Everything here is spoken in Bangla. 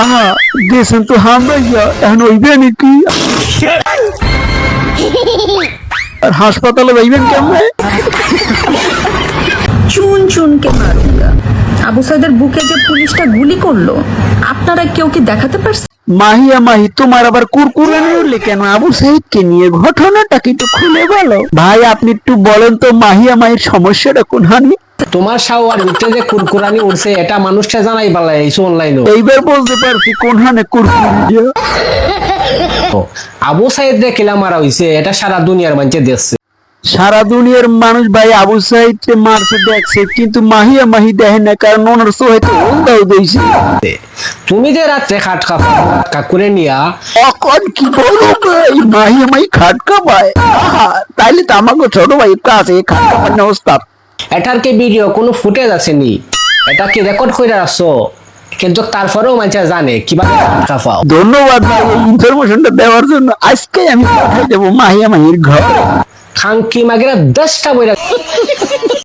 আহা দেশেন তো হামরাইয়া এখন ওইবে নাকি আর হাসপাতালে যাইবেন কেমনে? চুন চুনকে মারুঙ্গা। আবু সাইদের বুকে যে পুলিশটা গুলি করলো, আপনারা কেউ কি দেখাতে পারছেন? মাহিয়া মাহি, তোমার আবার কুরকুরানি উঠলে কেন? আবু সাইদকে নিয়ে ঘটনাটা কি একটু খুলে বলো ভাই। আপনি একটু বলেন তো মাহিয়া মাহির সমস্যাটা কোনখানে? তোমার শাওয়ার ভিতরে যে কুরকুরানি উঠছে এটা মানুষটা জানাই পালাই অনলাইনে। এইবার বলতে পারছি কোনখানে কুরকুরি। আবু সাইদ রে কিলা মারা হইছে এটা সারা দুনিয়ার মানুষে দেখছে। সারা দুনিয়ার মানুষ ভাই আবু সাইদকে মারছে দেখছে, কিন্তু মাহিয়া মাহি দেখে না, কারণ ওনার হয়তো অন্ধাও দিয়েছে। তুমি যে রাত্রে খাট খাফা করে নিয়া এখন কি বলো ভাই, মাহিয়া মাহি খাটকা পায়? আহা, তাইলে তো আমাকে ছোট ভাই কাছে খাটকা পায় ওস্তাদ। এটার কি ভিডিও কোনো ফুটেজ আছে নি? এটা কি রেকর্ড করে রাখছো? কিন্তু তারপরেও মানুষ জানে কিভাবে খাট খাফাও। ধন্যবাদ ভাই এই ইনফরমেশনটা দেওয়ার জন্য। আজকে আমি পাঠাই দেবো মাহিয়া মাহির ঘর। খাঙ্কি মাগেরা 10টা বইরা